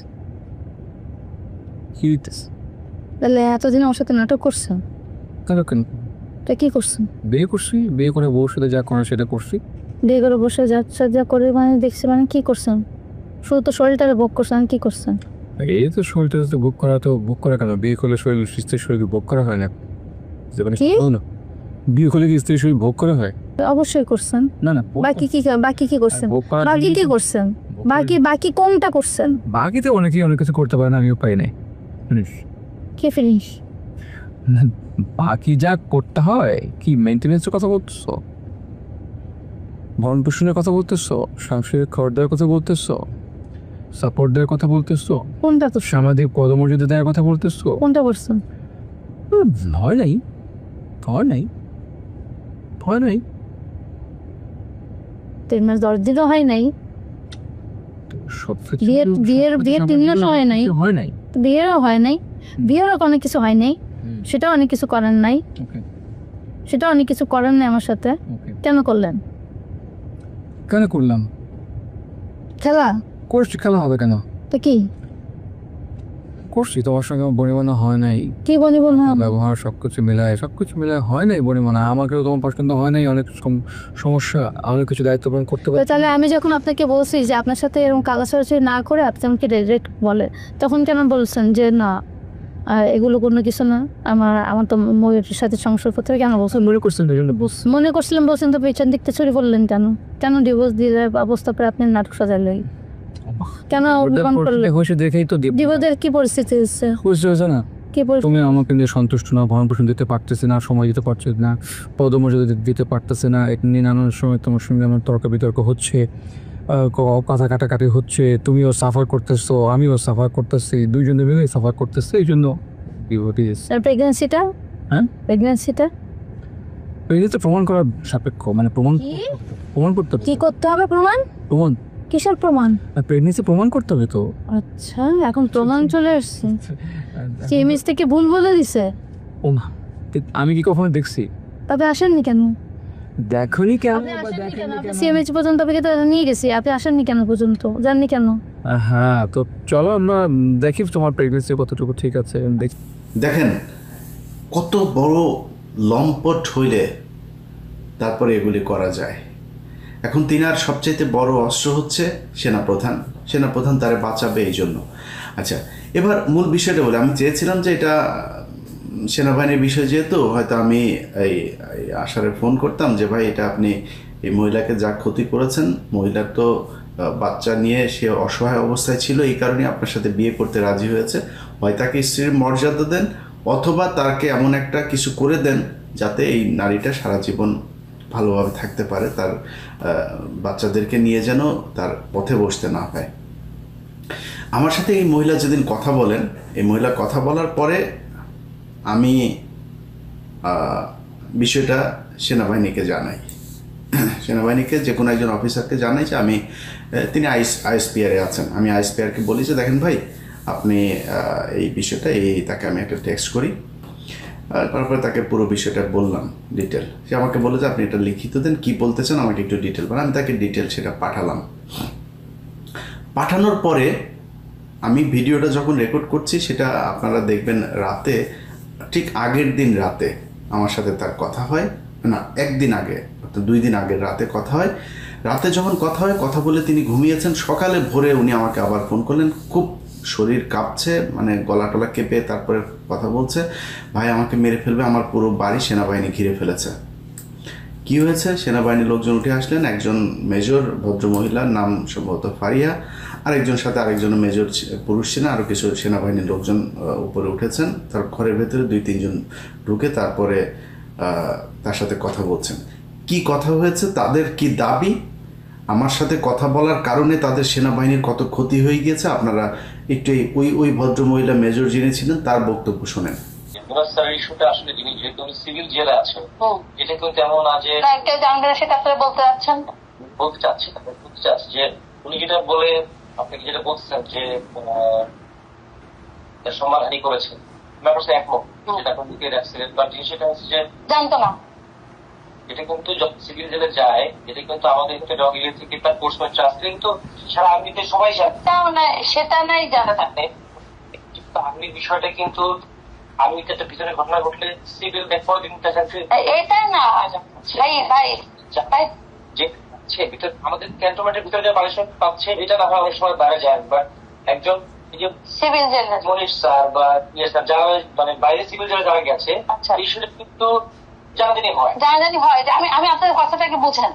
কি দেখতেছি? তাহলে এতদিন আমার সাথে নাটক করছেন? কেন কেন? তা কি করছেন? বিয়ে করছি, বিয়ে করে বউর সাথে যা করে সেটা করছি। বিয়ে করে বসে যাচ্ছে যা করে মানে দেখছি, মানে কি করছেন? শুধু তো শরীরটারে ভোগ করছেন, কি করছেন? এই তো শরীরটা তো ভোগ করা, তো ভোগ করা কেন? বিয়ে করলে শরীর স্ত্রীর শরীর ভোগ করা হয় না? কি? না, বিয়ে করলে কি স্ত্রীর শরীর ভোগ করা হয়? অবশ্যই করছেন। না না, বাকি কি করছেন? ভোগ করার বাকি কি জন্য- করছেন? বাকি কোনটা করছেন? বাকিতে অনেকেই অনেক কিছু করতে পারে না, আমিও পাই নাই জানিস। কে ফিনিশ? না, বাকি যা করতে হয়, কি মেনটেনেন্সের কথা বলতেছো, ভরণ পোষণের কথা বলতেছো, সাংসারিক খাবার দেওয়ার কথা বলতেছো, সাপোর্ট দেওয়ার কথা বলতেছো, কোনটা তো সামাজিক পদমর্যাদা দেওয়ার কথা বলতেছো? কোনটা করছেন? ভয় নাই, ভয় নাই, ভয় নাই। 3 মাস 10 দিনও হয় নাই, সবকিছু বিয়ের 3 মাস হয় নাই, হয় নাই। বিয়েরও হয় নাই, বিয়েরও অনেক কিছু হয় নাই, সেটাও অনেক কিছু করেন নাই, সেটাও অনেক কিছু করেন নাই আমার সাথে। কেন করলেন? কেন করলাম? খেলা করছি, খেলা হবে কেন? তো কি করছি, তোমার সঙ্গে আমার বনিবনা হয় নাই, কি বলবো না? ব্যবহার সবকিছু মিলায় হয় নাই বনিবনা। আমাকেও তোমার পছন্দ হয় নাই, অনেক সমস্যা, অনেক কিছু দায়িত্ব পালন করতে তো পারি। তাহলে আমি যখন আপনাকে বলছি যে আপনার সাথে এরকম কাগজপত্র না করে আপনি আমাকে ডাইরেক্ট বলে, তখন কেন বলছেন যে না এগুলো কোনো কিছু না, আমার তো ময়ূরের সাথে সংসার করতে হবে? কেন বলছেন? মনে করছেন এই জন্য মনে করছিলাম বলছেন, তো পেছন দিকতে ছড়ি বললেন কেন? কেন ডিভোর্স দিয়ে অবস্থা পরে আপনি নাটক সাজালেন? কেন অপমান করলেন? হয়েছে দেখেই তো ডিভোর্সের কি পরিস্থিতি হচ্ছে? হয়েছে না। কি পরিস্থিতি? তুমি আমাকে নিয়ে সন্তুষ্ট না, ভরণ পোষণ দিতে পারতেছে না, সময় দিতে পারছে না, পদমর্যাদা দিতে পারতেছে না, এটা নিয়ে নানান সময় তোমার সঙ্গে আমার তর্ক বিতর্ক হচ্ছে, কথা কাটাকাটি হচ্ছে, তুমিও সাফার করতেছো, আমিও সাফার করতেছি, দুইজনে মিলে সাফার করতেছে, এই জন্য প্রেগন্যান্সিটা? হ্যাঁ, প্রেগন্যান্সিটা এটা তো প্রমাণ করার সাপেক্ষ, মানে প্রমাণ করতে হবে। কি করতে হবে? প্রমাণ? কিসের প্রমাণ? প্রেগনেন্সি প্রমাণ করতে হবে তো। আচ্ছা, এখন প্রমাণ চলে আসছে। সিএমএস থেকে ভুল বলে দিছে? ও মা, আমি কি কখনো দেখছি? তবে আসেননি কেন? দেখনি কেন? সিএমএস পর্যন্ত আপনাকে তো নিয়ে গেছি, আপনি আসেননি কেন পর্যন্ত? জাননি কেন? হ্যাঁ, তো চলো আমরা দেখি তোমার প্রেগনেন্সি কতটুকু ঠিক আছে। দেখেন কত বড় লম্পট হইলে তারপরে এগুলি করা যায়। এখন তিনার সবচাইতে বড় অস্ত্র হচ্ছে সেনাপ্রধান তারে বাঁচাবে এই জন্য। আচ্ছা, এবার মূল বিষয়টা বলে, আমি চেয়েছিলাম যে এটা সেনাবাহিনীর বিষয়, যেহেতু হয়তো আমি এই আশারে ফোন করতাম যে ভাই এটা আপনি এই মহিলাকে যা ক্ষতি করেছেন, মহিলার তো বাচ্চা নিয়ে সে অসহায় অবস্থায় ছিল, এই কারণে আপনার সাথে বিয়ে করতে রাজি হয়েছে, হয় তাকে স্ত্রীর মর্যাদা দেন অথবা তাকে এমন একটা কিছু করে দেন যাতে এই নারীটা সারা জীবন ভালোভাবে থাকতে পারে, তার বাচ্চাদেরকে নিয়ে যেন তার পথে বসতে না হয়। আমার সাথে এই মহিলা যেদিন কথা বলেন, এই মহিলা কথা বলার পরে আমি বিষয়টা সেনাবাহিনীকে জানাই, সেনাবাহিনীকে যে কোনো একজন অফিসারকে জানাই যে আমি, তিনি আইএসপিআরে আছেন, আমি আইএসপিআরকে বলি যে দেখেন ভাই আপনি এই বিষয়টা তাকে আমি একটা টেক্সট করি, তারপরে তাকে পুরো বিষয়টা বললাম ডিটেল। সে আমাকে বলে যে আপনি এটা লিখিত দেন, কি বলতে চান আমাকে একটু ডিটেল বলেন। আমি তাকে ডিটেল সেটা পাঠালাম। পাঠানোর পরে আমি ভিডিওটা যখন রেকর্ড করছি সেটা আপনারা দেখবেন রাতে, ঠিক আগের দিন রাতে আমার সাথে তার কথা হয়, না একদিন আগে, অর্থাৎ 2 দিন আগের রাতে কথা হয়। রাতে যখন কথা হয়, কথা বলে তিনি ঘুমিয়েছেন, সকালে ভোরে উনি আমাকে আবার ফোন করলেন, খুব শরীর কাঁপছে, মানে গলা টলা কেঁপে তারপরে কথা বলছে, ভাই আমাকে মেরে ফেলবে, আমার পুরো বাড়ি সেনাবাহিনী ঘিরে ফেলেছে। কি হয়েছে? সেনাবাহিনীর লোকজন উঠে আসলেন, একজন মেজর ভদ্রমহিলার নাম সম্ভবত ফারিয়া, আরেকজন সাথে আরেকজন মেজর পুরুষ ছিলেন, আরও কিছু সেনাবাহিনীর লোকজন উপরে উঠেছেন, তার ঘরের ভেতরে 2-3 জন ঢুকে তারপরে তার সাথে কথা বলছেন। কি কথা হয়েছে, তাদের কি দাবি, আমার সাথে কথা বলার কারণে তাদের সেনাবাহিনীর কত ক্ষতি হয়ে গিয়েছে, আপনারা একটু ওই ভদ্রমহিলা মেজর যিনি ছিলেন তার বক্তব্য শোনেন। ইস্যুটা আসলে যিনি যেহেতু সিভিল জেলে আছে, এটা কিন্তু এমন না যে একটা জানবেন সেটা আপনারা বলতে চাচ্ছেন, বলতে চাচ্ছি যে উনি যেটা বলে আপনাকে যেটা বলছেন যে সম্মানহানি করেছেন, ব্যাপারটা একমত, যেটা এখন দিকে অ্যাক্সিডেন্ট, বাট সেটা হচ্ছে যে জানতো না, এটা কিন্তু যখন সিভিল জেলে যায়, এটা কিন্তু আমাদের ক্ষেত্রে ডগ ইয়ে থেকে তার পোস্টম্যান ট্রাস্ট কিন্তু সারা আর্মিতে সবাই জানে, সেটা নাই জানা থাকে। কিন্তু আর্মির বিষয়টা কিন্তু আর্মিতে একটা ভিতরে ঘটনা ঘটলে সিভিল ব্যাপার কিন্তু এটা না ভাই যে আমাদের ক্যান্টনমেন্টের ভিতরে যে পানিশমেন্ট পাচ্ছে, এটা না হয় অনেক সময় বাইরে যায়, বাট একজন সিভিল জেল মনীষ স্যার বা যারা মানে বাইরে সিভিল জেলে যারা গেছে, ইস্যুটা কিন্তু জানাজানি হয়। আমি আপনাদের কথাটাকে বুঝেন,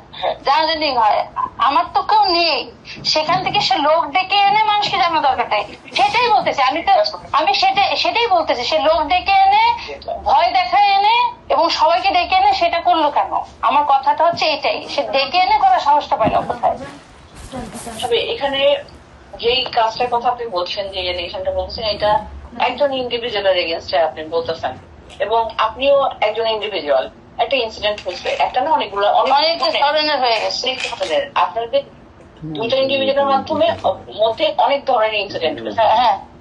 জানাজানি হয়। আমার তো কেউ নেই, সেখান থেকে সে লোক ডেকে এনে মানুষকে জানানো দরকার নেই, সেটাই বলতেছি। আমি সেটাই বলতেছি, সে লোক ডেকে এনে ভয় দেখায় এনে এবং সবাইকে ডেকে এনে সেটা করলো কেন? আমার কথাটা হচ্ছে এটাই, সে ডেকে এনে করার সাহসটা পাইল কোথায়? তবে এখানে যেই কাজটার কথা আপনি বলছেন, যে এলিগেশনটা বলছেন, এটা একজন ইন্ডিভিজুয়ালের এগেইনস্টে আপনি বলতেছেন, এবং আপনিও একজন ইন্ডিভিজুয়াল। একটা ইনসিডেন্ট হয়েছে, একটা না অনেকগুলো, অনেক ধরনের হয়ে গেছে। আপনাদের দুইটা ইন্ডিভিজুয়ালের মধ্যে অনেক ধরনের ইনসিডেন্ট হয়েছে।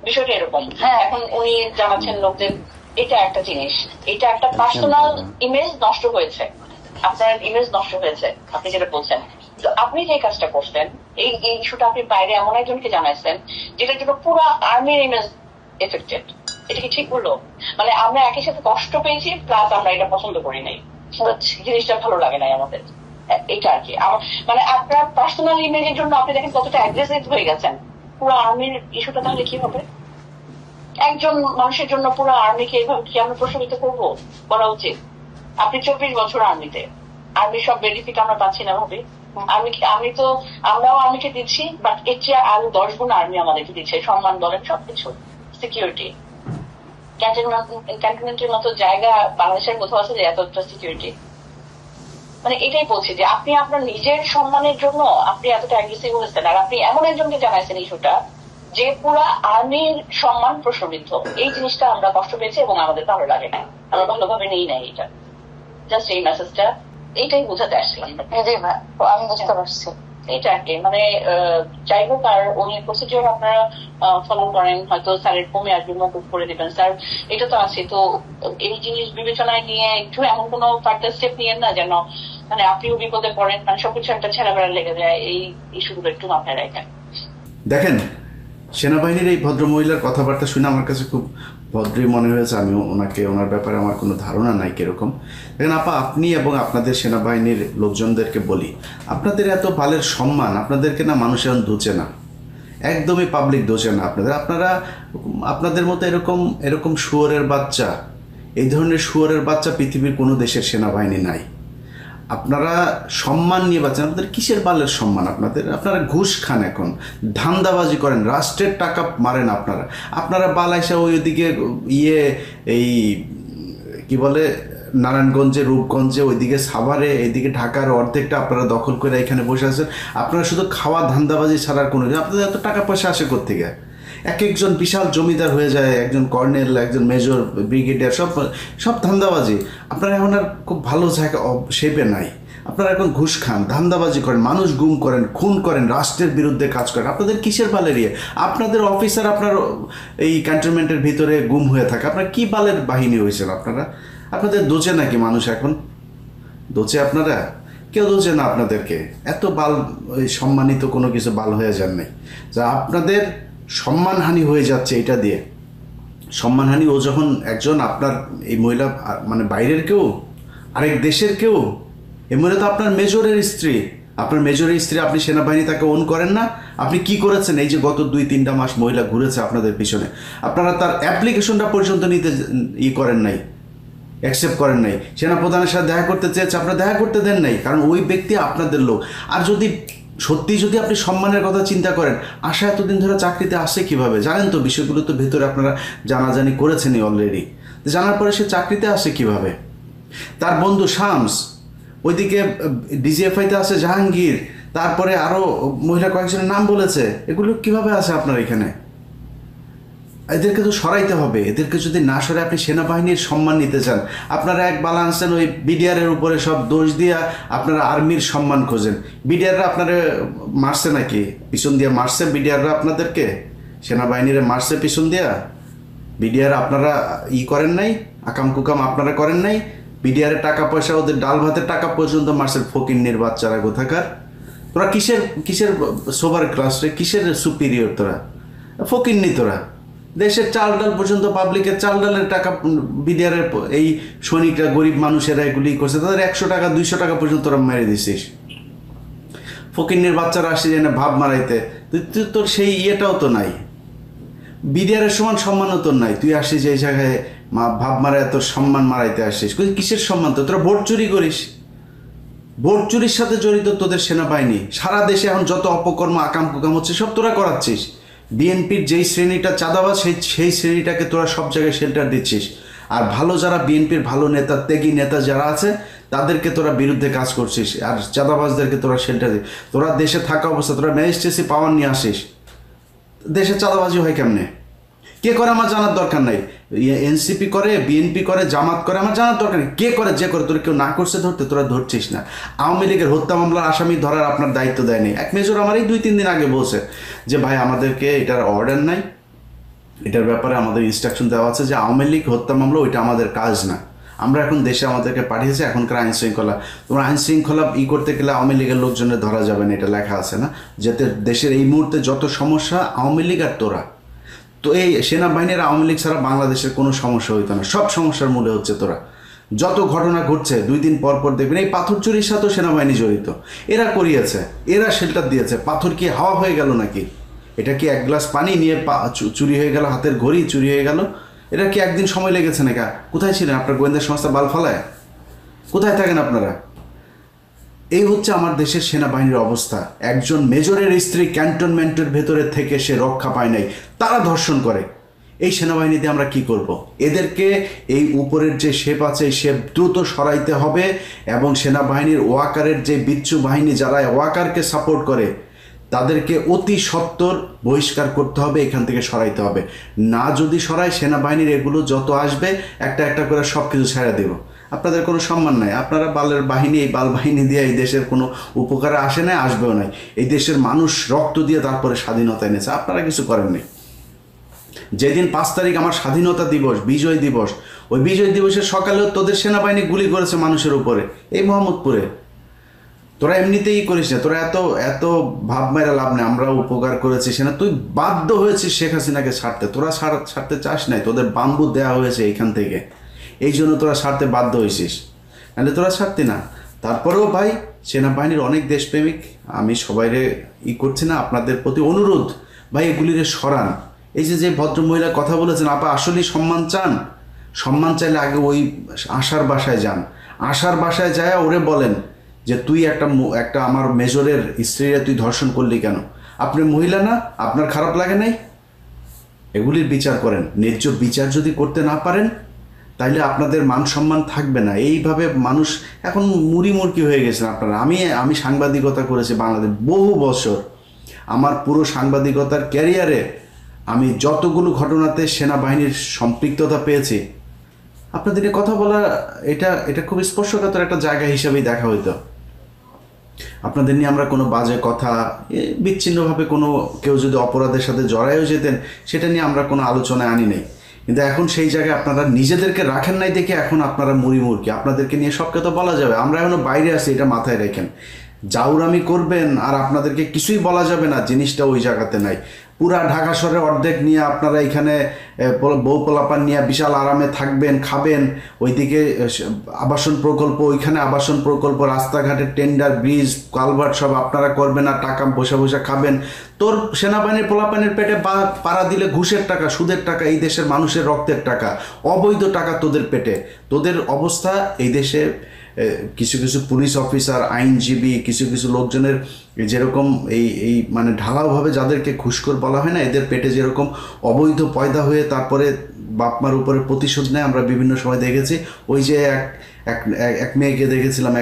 বিষয়টা এরকম। এখন উনি জানাচ্ছেন লোকদের, এটা একটা জিনিস, এটা একটা পার্সোনাল ইমেজ নষ্ট হয়েছে, আপনার ইমেজ নষ্ট হয়েছে, আপনি যেটা বলছেন। তো আপনি যে কাজটা করছেন, এই ইস্যুটা আপনি বাইরে এমন একজনকে জানাইছেন যেটার জন্য পুরো আর্মির ইমেজ এফেক্টেড। এটা কি ঠিক হলো? মানে আমরা একই সাথে কষ্ট পেয়েছি, প্লাস আমরা এটা পছন্দ করি নাই, জিনিসটা ভালো লাগে নাই আমাদের, এটা আর কি। মানে আপনার পার্সোনাল ইমেজের জন্য আপনি দেখেন কতটা অ্যাগ্রেসিভ হয়ে গেছেন। পুরো আর্মির ইস্যুটা তাহলে কি হবে? একজন মানুষের জন্য পুরো আর্মিকে এইভাবে কি আমরা প্রশমিত করবো? করা উচিত? আপনি 24 বছর আর্মিতে, আর্মির সব বেনিফিট আমরা পাচ্ছি না ভাবি। আমরাও আর্মিকে দিচ্ছি, বাট এর চেয়ে আরো 10 গুণ আর্মি আমাদেরকে দিচ্ছে, সম্মান বলেন, সবকিছু, সিকিউরিটি। ক্যান্টনমেন্টের মতো জায়গা বাংলাদেশের কোথাও আছে যে এতটা সিকিউরিটি? মানে এটাই বলছি যে আপনি আপনার নিজের সম্মানের জন্য আপনি এতটা অ্যাগ্রেসিভ হয়েছেন, আর আপনি এমন একজনকে জানাইছেন ইস্যুটা যে পুরো আর্মির সম্মান প্রশ্নবিদ্ধ। এই জিনিসটা আমরা কষ্ট পেয়েছি এবং আমাদের ভালো লাগে না, আমরা ভালোভাবে নেই না। এটা জাস্ট এই মেসেজটা, এইটাই বোঝাতে আসছিলাম। আমি বুঝতে পারছি এইটা আর কি। মানে যাই হোক, আর উনি প্রসিডিওর আপনারা ফলো করেন, হয়তো স্যারের কমে আসবে, মকুব করে দিবেন স্যার, এটা তো আছে। তো এই জিনিস বিবেচনায় নিয়ে একটু এমন কোনো ফার্দার স্টেপ নিয়েন না যেন মানে আপনিও বিপদে পড়েন, মানে সবকিছু একটা ছেঁড়াবেড়া লেগে যায়। এই ইস্যুগুলো একটু মাথায় রাখেন। দেখেন, সেনাবাহিনীর এই ভদ্রমহিলার কথাবার্তা শুনে আমার কাছে খুব ভদ্রই মনে হয়েছে। আমি ওনার ব্যাপারে আমার কোনো ধারণা নাই কিরকম। দেখেন আপা, আপনি এবং আপনাদের সেনাবাহিনীর লোকজনদেরকে বলি, আপনাদের এত বালের সম্মান, আপনাদেরকে না মানুষ এখন দোচে না, একদমই পাবলিক দোচে না আপনাদের মতো এরকম শুয়োরের বাচ্চা, এই ধরনের শুয়োরের বাচ্চা পৃথিবীর কোনো দেশের সেনাবাহিনী নাই। আপনারা সম্মান নিয়ে বাঁচেন, আপনাদের কিসের বালের সম্মান? আপনারা ঘুষ খান, এখন ধান্দাবাজি করেন, রাষ্ট্রের টাকা মারেন। আপনারা বালাইসা ওইদিকে এই কি বলে নারায়ণগঞ্জে, রূপগঞ্জে, ওইদিকে সাভারে, এইদিকে ঢাকার অর্ধেকটা আপনারা দখল করে এখানে বসে আছেন। আপনারা শুধু খাওয়া ধান্দাবাজি ছাড়ার কোনো, আপনাদের এত টাকা পয়সা আসে কোত্থেকে? একজন বিশাল জমিদার হয়ে যায়, একজন কর্নেল, একজন মেজর, ব্রিগেডিয়ার, সব ধান্দাবাজি। আপনারা এখন আর খুব ভালো জায়গা শেপে নাই। আপনারা এখন ঘুষ খান, ধান্দাবাজি করেন, মানুষ গুম করেন, খুন করেন, রাষ্ট্রের বিরুদ্ধে কাজ করেন। আপনাদের কিসের বালের ইয়ে? আপনাদের অফিসার আপনার এই ক্যান্টনমেন্টের ভিতরে গুম হয়ে থাকে। আপনার কি বালের বাহিনী হয়েছেন আপনাদের দোচে নাকি মানুষ? এখন দোচে আপনারা? কেউ দোচে না আপনাদেরকে। এত বাল সম্মানিত কোনো কিছু বাল হয়ে যান নাই, যা আপনাদের সম্মানহানি হয়ে যাচ্ছে এটা দিয়ে। সম্মানহানি ও যখন একজন আপনার এই মহিলা, মানে বাইরের কেউ, আরেক দেশের কেউ, এই মহিলা তো আপনার মেজরের স্ত্রী, আপনার মেজরের স্ত্রী, আপনি সেনাবাহিনী তাকে ওন করেন না? আপনি কি করেছেন এই যে গত 2-3টা মাস মহিলা ঘুরেছে আপনাদের পিছনে? আপনারা তার অ্যাপ্লিকেশনটা পর্যন্ত নিতে করেন নাই, অ্যাকসেপ্ট করেন নাই। সেনাপ্রধানের সাথে দেখা করতে চেয়েছে, আপনারা দেখা করতে দেন নাই, কারণ ওই ব্যক্তি আপনাদের লোক। আর যদি আপনি সম্মানের কথা চিন্তা করেন, আশা এতদিন ধরে চাকরিতে আসে কিভাবে? জানেন তো, বিষয়গুলো তো ভেতরে আপনারা জানাজানি করেছেনই অলরেডি। জানার পরে সে চাকরিতে আসে কিভাবে? তার বন্ধু শামস, ওইদিকে ডিজিএফআইতে আছে জাহাঙ্গীর, তারপরে আরও মহিলা কয়েকজনের নাম বলেছে, এগুলো কিভাবে আছে আপনার এখানে? এদেরকে তো সরাইতে হবে। এদেরকে যদি না সরাই আপনি সেনাবাহিনীর সম্মান নিতে চান, আপনারা এক বালা আনছেন ওই বিডিআরের উপরে সব দোষ দিয়া আপনারা আর্মির সম্মান খোঁজেন। বিডিআররা আপনারা মারছে নাকি? পিছন দিয়ে মারছে বিডিআররা আপনাদেরকে? সেনাবাহিনীরা মারছে পিছন দিয়া? বিডিআর আপনারা করেন নাই, আকাম কুকাম আপনারা করেন নাই? বিডিআরের টাকা পয়সা, ওদের ডাল ভাতের টাকা পর্যন্ত মারছে ফকিন্নির বাচ্চারা কোথাকার। তোরা কিসের সোভার ক্লাস রে? কিসের সুপিরিয়র তোরা? ফকিন্নি তোরা। দেশের চাল ডাল পর্যন্ত, পাবলিকের চাল ডালের টাকা বিডিআরের এই সৈনিকরা, গরিব মানুষেরা এগুলি করছে, তাদের 100 টাকা 200 টাকা পর্যন্ত তোরা মেরে দিছিস। ফকিন্নির বাচ্চারা আসছে যেন ভাব মারাইতে, তুই তোর সেই ইয়েটাও তো নাই, বিডিআরের সমান সম্মানও তোর নাই। তুই আসিস এই জায়গায় ভাব মারায় তোর সম্মান মারাইতে আসিস। কিসের সম্মান? তো তোরা ভোট চুরি করিস, ভোট চুরির সাথে জড়িত তোদের সেনাবাহিনী। সারা দেশে এখন যত অপকর্ম আকাম কুকাম হচ্ছে সব তোরা করাচ্ছিস। বিএনপির যেই শ্রেণীটা চাঁদাবাজ, সেই শ্রেণীটাকে তোরা সব জায়গায় শেল্টার দিচ্ছিস। আর ভালো যারা বিএনপির ভালো নেতা, ত্যাগী নেতা যারা আছে, তাদেরকে তোরা বিরুদ্ধে কাজ করছিস, আর চাঁদাবাজদেরকে তোরা শেল্টার দিস। তোরা দেশে থাকা অবস্থা তোরা ম্যাজিস্ট্রেসি পাওয়ার নিয়ে আসিস। দেশে চাঁদাবাজি হয় কেমনে? কে করে আমার জানার দরকার নাই। এনসিপি করে, বিএনপি করে, জামাত করে, আমার জানার দরকার নেই। কে করে, যে করে, তোর কেউ না করছে ধরতে, তোরা ধরছিস না। আওয়ামী লীগের হত্যা মামলার আসামি ধরার আপনার দায়িত্ব দেয়নি। এক মেজর আমার এই 2-3 দিন আগে বলছে যে ভাই আমাদেরকে এটার অর্ডার নাই, এটার ব্যাপারে আমাদের ইনস্ট্রাকশন দেওয়া আছে যে আওয়ামী লীগ হত্যা মামলা ওইটা আমাদের কাজ না। আমরা এখন দেশে আমাদেরকে পাঠিয়েছে, এখনকার আইন শৃঙ্খলা, তোমরা আইন শৃঙ্খলা করতে গেলে আওয়ামী লীগের লোকজনের ধরা যাবে না, এটা লেখা আছে না? যাতে দেশের এই মুহূর্তে যত সমস্যা আওয়ামী লীগ আর তোরা, তো এই সেনাবাহিনীর আওয়ামী লীগ ছাড়া বাংলাদেশের কোনো সমস্যা হইতো না। সব সমস্যার মূলে হচ্ছে তোরা। যত ঘটনা ঘটছে 2 দিন পর পর দেখবেন এই পাথর চুরির সাথেও সেনাবাহিনী জড়িত। এরা করিয়েছে, এরা শেল্টার দিয়েছে। পাথর কি হাওয়া হয়ে গেল নাকি? এটা কি 1 গ্লাস পানি নিয়ে চুরি হয়ে গেল, হাতের ঘড়ি চুরি হয়ে গেল? এটা কি একদিন সময় লেগেছে নাকি? কোথায় ছিলেন আপনার গোয়েন্দা সংস্থা বাল ফালায়? কোথায় থাকেন আপনারা? এই হচ্ছে আমার দেশের সেনাবাহিনীর অবস্থা। একজন মেজরের স্ত্রী ক্যান্টনমেন্টের ভেতরে থেকে সে রক্ষা পায় নাই, তারা ধর্ষণ করে। এই সেনাবাহিনীতে আমরা কি করব? এদেরকে এই উপরের যে শেপ আছে এই শেপ দ্রুত সরাইতে হবে, এবং সেনাবাহিনীর ওয়াকারের যে বিচ্ছু বাহিনী যারা ওয়াকারকে সাপোর্ট করে তাদেরকে অতি সত্বর বহিষ্কার করতে হবে, এখান থেকে সরাইতে হবে। না যদি সরাই, সেনাবাহিনীর এগুলো যত আসবে একটা একটা করে সব কিছু ছেড়ে দেব। আপনাদের কোনো সম্মান নাই। আপনারা বালের বাহিনী, এই বাল বাহিনী দিয়ে এই দেশের কোনো উপকারে আসে নাই, আসবেও নাই। এই দেশের মানুষ রক্ত দিয়ে তারপরে স্বাধীনতা এনেছে, আপনারা কিছু করেননি। যেদিন 5 তারিখ আমার স্বাধীনতা দিবস, বিজয় দিবস, ওই বিজয় দিবসের সকালেও তোদের সেনাবাহিনী গুলি করেছে মানুষের উপরে, এই মোহাম্মদপুরে। তোরা এমনিতেই করিস না, তোরা এত ভাব মেরা লাভ নেই। আমরা উপকার করেছি সেনা, তুই বাধ্য হয়েছিস শেখ হাসিনাকে ছাড়তে। তোরা ছাড়তে চাস নাই, তোদের বাম্বু দেওয়া হয়েছে এইখান থেকে, এই জন্য তোরা ছাড়তে বাধ্য হয়েছিস, নাহলে তোরা ছাড়তি না। তারপরেও ভাই, সেনাবাহিনীর অনেক দেশপ্রেমিক, আমি সবাইরে করছি না, আপনাদের প্রতি অনুরোধ ভাই এগুলিরে সরান। এই যে ভদ্রমহিলা কথা বলেছেন, আপা আসলেই সম্মান চান? সম্মান চাইলে আগে ওই আশার বাসায় যান। আশার বাসায় যায় ওরে বলেন যে তুই একটা আমার মেজরের স্ত্রীরা তুই ধর্ষণ করলি কেন? আপনি মহিলা না? আপনার খারাপ লাগে নাই? এগুলির বিচার করেন। ন্যায্য বিচার যদি করতে না পারেন তাইলে আপনাদের মান সম্মান থাকবে না। এইভাবে মানুষ এখন মুড়কি হয়ে গেছেন আপনারা। আমি সাংবাদিকতা করেছি বাংলাদেশ বহু বছর। আমার পুরো সাংবাদিকতার ক্যারিয়ারে আমি যতগুলো ঘটনাতে সেনাবাহিনীর সম্পৃক্ততা পেয়েছি, আপনাদের কথা বলা এটা খুব স্পর্শকাতর একটা জায়গা হিসেবেই দেখা হইতো। আপনাদের নিয়ে আমরা কোনো বাজে কথা, বিচ্ছিন্নভাবে কোনো কেউ যদি অপরাধের সাথে জড়ায়ও যেতেন, সেটা নিয়ে আমরা কোনো আলোচনায় আনি নাই। কিন্তু এখন সেই জায়গায় আপনারা নিজেদেরকে রাখেন নাই দেখে এখন আপনারা মুড়কি। আপনাদেরকে নিয়ে সব কথা বলা যাবে, আমরা এখনো বাইরে আছি, এটা মাথায় রাখেন। জাউরামি করবেন আর আপনাদেরকে কিছুই বলা যাবে না, জিনিসটা ওই জায়গাতে নাই। পুরা ঢাকা শহরে অর্ধেক নিয়ে আপনারা এখানে বউ পোলাপান নিয়ে বিশাল আরামে থাকবেন, খাবেন। ওইদিকে আবাসন প্রকল্প, ওইখানে আবাসন প্রকল্প, রাস্তাঘাটের টেন্ডার, ব্রিজ, কালভার্ট সব আপনারা করবেন আর টাকা বসে বসে খাবেন। তোর সেনাবাহিনীর পোলাপানের পেটে পাড়া দিলে ঘুষের টাকা, সুদের টাকা, এই দেশের মানুষের রক্তের টাকা, অবৈধ টাকা তোদের পেটে। তোদের অবস্থা এই দেশে কিছু কিছু পুলিশ অফিসার, আইনজীবী, কিছু কিছু লোকজনের যেরকম এই মানে ঢালাওভাবে যাদেরকে ঘুষখোর বলা হয় না, এদের পেটে যেরকম অবৈধ পয়দা হয়ে তারপরে বাপমার উপরে প্রতিশোধ নেয় আমরা বিভিন্ন সময় দেখেছি। ওই যে এক মেয়েকে দেখেছিলাম,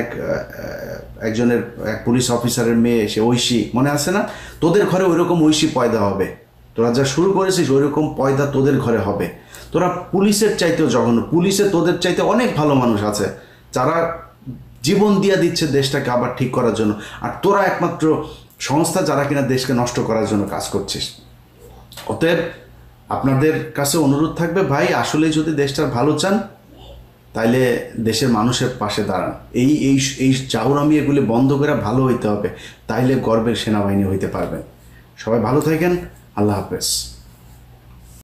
একজনের এক পুলিশ অফিসারের মেয়ে, সে ঐশী, মনে আছে না? তোদের ঘরে ওইরকম ঐশী পয়দা হবে। তোরা যা শুরু করেছিস ওইরকম পয়দা তোদের ঘরে হবে। তোরা পুলিশের চাইতেও জঘন্য। পুলিশে তোদের চাইতে অনেক ভালো মানুষ আছে যারা জীবন দিয়ে দিচ্ছে দেশটাকে আবার ঠিক করার জন্য, আর তোরা একমাত্র সংস্থা যারা কিনা দেশকে নষ্ট করার জন্য কাজ করছিস। অতএব আপনাদের কাছে অনুরোধ থাকবে, ভাই আসলে যদি দেশটার ভালো চান তাইলে দেশের মানুষের পাশে দাঁড়ান। এই চাউরামি এগুলি বন্ধ করে ভালো হইতে হবে, তাইলে গর্বের সেনাবাহিনী হইতে পারবেন। সবাই ভালো থাকেন, আল্লাহ হাফেজ।